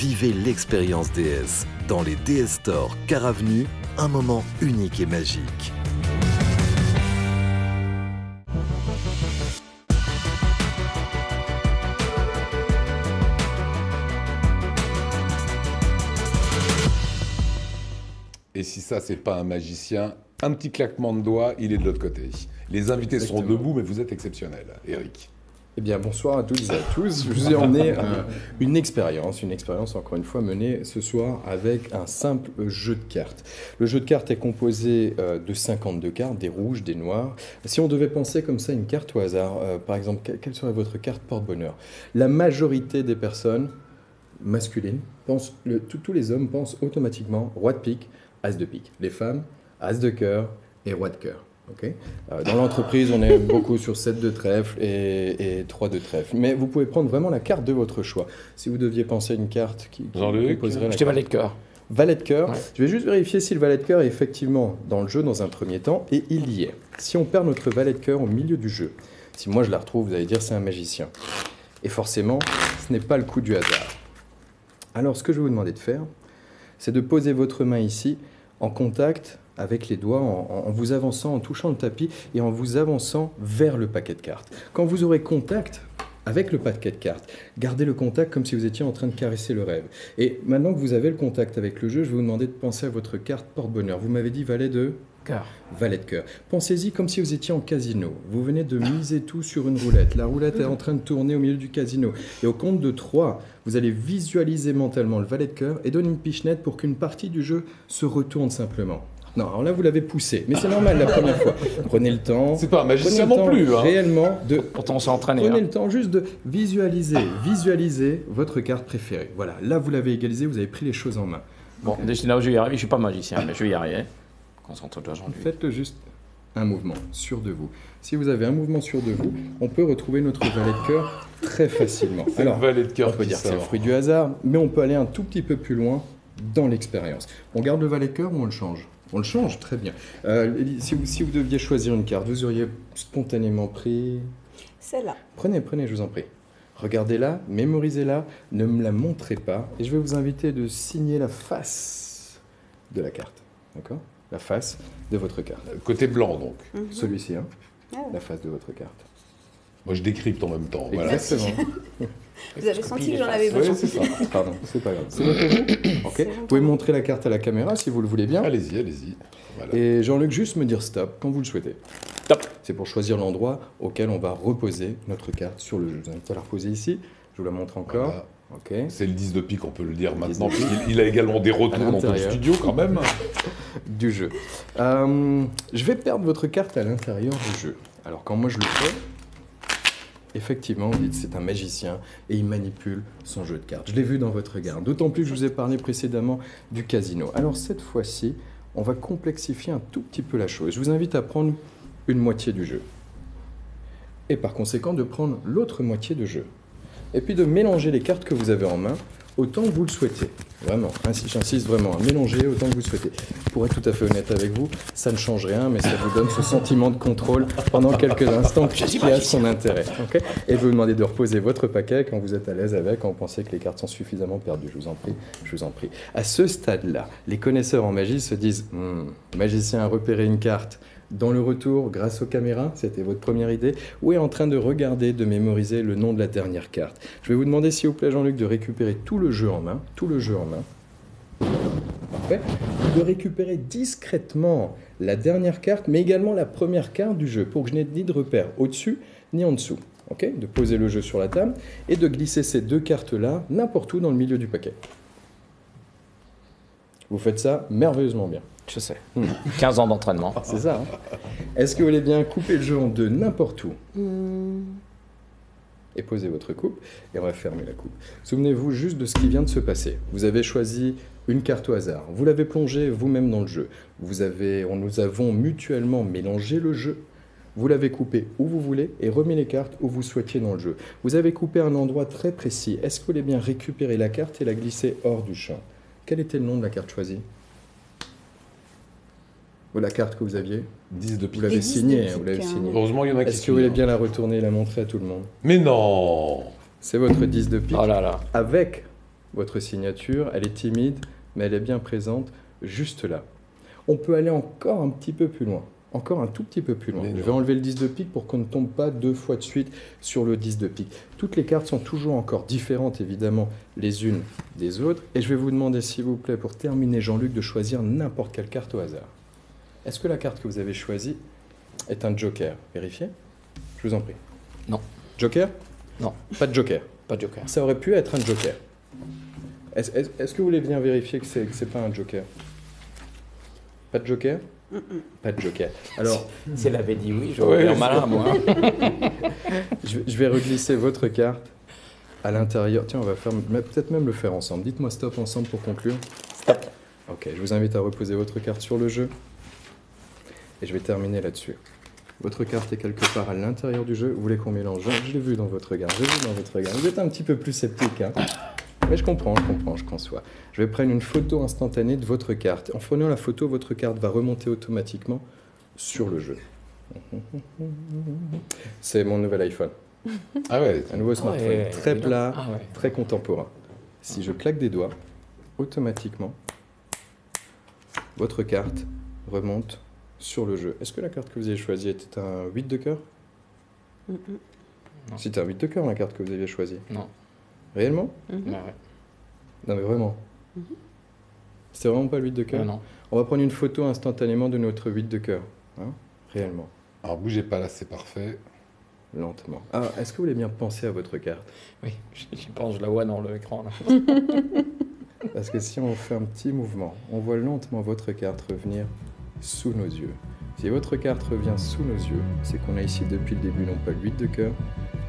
Vivez l'expérience DS. Dans les DS Store Car Avenue, un moment unique et magique. Et si ça, c'est pas un magicien, un petit claquement de doigts, il est de l'autre côté. Les invités sont debout, mais vous êtes exceptionnel, Eric. Eh bien, bonsoir à toutes et à tous. Je vous ai emmené une expérience encore une fois menée ce soir avec un simple jeu de cartes. Le jeu de cartes est composé de 52 cartes, des rouges, des noirs. Si on devait penser comme ça une carte au hasard, par exemple, quelle serait votre carte porte-bonheur? La majorité des personnes masculines pensent, tous les hommes pensent automatiquement roi de pique, as de pique. Les femmes, as de cœur et roi de cœur. Okay. Dans l'entreprise, on est beaucoup sur 7 de trèfle et 3 de trèfle. Mais vous pouvez prendre vraiment la carte de votre choix. Si vous deviez penser à une carte qui composerait la J'étais valet de cœur. Valet de cœur. Ouais. Je vais juste vérifier si le valet de cœur est effectivement dans le jeu dans un premier temps, et il y est. Si on perd notre valet de cœur au milieu du jeu, si moi je la retrouve, vous allez dire c'est un magicien. Et forcément, ce n'est pas le coup du hasard. Alors ce que je vais vous demander de faire, c'est de poser votre main ici en contact avec les doigts, en vous avançant, en touchant le tapis et en vous avançant vers le paquet de cartes. Quand vous aurez contact avec le paquet de cartes, gardez le contact comme si vous étiez en train de caresser le rêve. Et maintenant que vous avez le contact avec le jeu, je vais vous demander de penser à votre carte porte-bonheur. Vous m'avez dit valet de Cœur. Valet de cœur. Pensez-y comme si vous étiez en casino. Vous venez de miser tout sur une roulette. La roulette est en train de tourner au milieu du casino. Et au compte de 3, vous allez visualiser mentalement le valet de cœur et donner une pichenette pour qu'une partie du jeu se retourne simplement. Non, alors là, vous l'avez poussé. Mais c'est normal la première fois. Prenez le temps. C'est pas un magicien non plus. Hein. Réellement, Pourtant, on s'est entraîné. prenez le temps juste de visualiser votre carte préférée. Voilà, là, vous l'avez égalisé, vous avez pris les choses en main. Bon, déjà là où je vais y arriver, je suis pas magicien, mais je vais y arriver. Concentre-toi, Jean-Luc. Faites juste un mouvement sûr de vous. Si vous avez un mouvement sûr de vous, on peut retrouver notre valet de cœur très facilement. Alors, valet de cœur on peut dire que c'est le fruit du hasard, mais on peut aller un tout petit peu plus loin dans l'expérience. On garde le valet de cœur ou on le change? On le change, très bien. Si vous deviez choisir une carte, vous auriez spontanément pris... Celle-là. Prenez, je vous en prie. Regardez-la, mémorisez-la, ne me la montrez pas, et je vais vous inviter de signer la face de la carte. D'accord? La face de votre carte. Côté blanc, donc. Celui-ci, hein? Ah ouais. La face de votre carte. Moi, je décrypte en même temps. Voilà. Exactement. Vous avez senti que j'en avais Oui, besoin. c'est ça. Pardon, c'est pas grave. C'est bon pour vous? Ok. Vous pouvez montrer la carte à la caméra si vous le voulez bien. Allez-y, allez-y. Voilà. Et Jean-Luc, juste me dire stop quand vous le souhaitez. Stop. C'est pour choisir l'endroit auquel on va reposer notre carte sur le jeu. Je vous invite à la reposer ici. Je vous la montre encore. Voilà. Ok. C'est le 10 de pique, on peut le dire maintenant, de pique. puisqu'il a également des retours dans notre l'intérieur. studio quand même. Du jeu. Je vais perdre votre carte à l'intérieur du jeu. Alors quand moi je le fais, effectivement, vous dites c'est un magicien et il manipule son jeu de cartes. Je l'ai vu dans votre regard. D'autant plus que je vous ai parlé précédemment du casino. Alors cette fois-ci, on va complexifier un tout petit peu la chose. Je vous invite à prendre une moitié du jeu. Et par conséquent, de prendre l'autre moitié de jeu. Et puis de mélanger les cartes que vous avez en main autant que vous le souhaitez. Vraiment, ainsi j'insiste vraiment, à mélanger autant que vous souhaitez. Pour être tout à fait honnête avec vous, ça ne change rien, mais ça vous donne ce sentiment de contrôle pendant quelques instants qui a son intérêt. Okay, et vous demandez de reposer votre paquet quand vous êtes à l'aise avec, quand vous pensez que les cartes sont suffisamment perdues. Je vous en prie, je vous en prie. À ce stade-là, les connaisseurs en magie se disent magicien a repéré une carte dans le retour grâce aux caméras, c'était votre première idée, ou est en train de regarder, de mémoriser le nom de la dernière carte. Je vais vous demander s'il vous plaît Jean-Luc de récupérer tout le jeu en main, Parfait. De récupérer discrètement la dernière carte, mais également la première carte du jeu, pour que je n'ai ni de repère au-dessus ni en dessous. Okay, de poser le jeu sur la table et de glisser ces deux cartes-là n'importe où dans le milieu du paquet. Vous faites ça merveilleusement bien. Je sais. 15 ans d'entraînement. C'est ça. Hein. Est-ce que vous voulez bien couper le jeu en deux n'importe où et posez votre coupe et on va fermer la coupe. Souvenez-vous juste de ce qui vient de se passer. Vous avez choisi une carte au hasard. Vous l'avez plongée vous-même dans le jeu. Nous avons mutuellement mélangé le jeu. Vous l'avez coupé où vous voulez et remis les cartes où vous souhaitiez dans le jeu. Vous avez coupé un endroit très précis. Est-ce que vous voulez bien récupérer la carte et la glisser hors du champ? Quel était le nom de la carte choisie? Ou la carte que vous aviez? 10 de pique. Vous l'avez signée. Vous l'avez signée. Heureusement, il y en a qui Est-ce que vous voulez bien la retourner et la montrer à tout le monde? Mais non! C'est votre 10 de pique. Oh là là. Avec votre signature, elle est timide, mais elle est bien présente juste là. On peut aller encore un petit peu plus loin, encore un tout petit peu plus loin. Je vais enlever le 10 de pique pour qu'on ne tombe pas 2 fois de suite sur le 10 de pique. Toutes les cartes sont toujours encore différentes, évidemment, les unes des autres. Et je vais vous demander, s'il vous plaît, pour terminer, Jean-Luc, de choisir n'importe quelle carte au hasard. Est-ce que la carte que vous avez choisie est un joker? Vérifiez. Je vous en prie. Non. Joker? Non. Pas de joker. Pas de joker. Ça aurait pu être un joker. Est-ce que vous voulez bien vérifier que c'est pas un joker? Pas de joker? Pas de joker. Alors, Si elle avait dit oui, j'aurais l'air malin, moi. je vais reglisser votre carte à l'intérieur. Tiens, on va faire peut-être même le faire ensemble. Dites-moi stop ensemble pour conclure. Stop. Ok, je vous invite à reposer votre carte sur le jeu. Et je vais terminer là-dessus. Votre carte est quelque part à l'intérieur du jeu. Vous voulez qu'on mélange? Je l'ai vu dans votre regard. J'ai vu dans votre regard. Vous êtes un petit peu plus sceptique, hein? Mais je comprends, je conçois. Je vais prendre une photo instantanée de votre carte. En prenant la photo, votre carte va remonter automatiquement sur le jeu. C'est mon nouvel iPhone. Ah ouais. Un nouveau smartphone. Ouais, très dis donc. plat, Ah ouais. très contemporain. Si je claque des doigts, automatiquement, votre carte remonte sur le jeu. Est-ce que la carte que vous avez choisie était un 8 de cœur? Non. C'était un 8 de cœur, la carte que vous aviez choisie. Non. Réellement? Ouais, ouais. Non mais vraiment. C'était vraiment pas le 8 de cœur? Non. On va prendre une photo instantanément de notre 8 de cœur. Hein? Réellement. Alors bougez pas là, c'est parfait. Lentement. Ah, est-ce que vous voulez bien penser à votre carte? Oui, j'y pense, je la vois dans l'écran. Parce que si on fait un petit mouvement, on voit lentement votre carte revenir sous nos yeux. Si votre carte revient sous nos yeux, c'est qu'on a ici depuis le début non pas le 8 de cœur,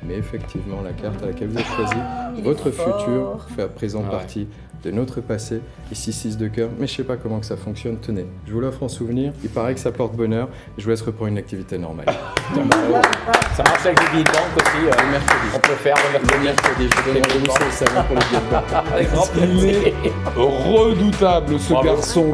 mais effectivement la carte à laquelle vous avez choisi. Votre futur fait à présent Ah ouais. partie de notre passé. Ici 6 de cœur, mais je sais pas comment que ça fonctionne. Tenez, je vous l'offre en souvenir. Il paraît que ça porte bonheur. Je vous laisse reprendre une activité normale. Ça marche avec les billets de banque aussi. Le mercredi. On peut faire le mercredi. Je vous donne rendez-vous sur le salon pour les billets de banque. Avec grand Il plaisir. est redoutable ce Bravo. garçon.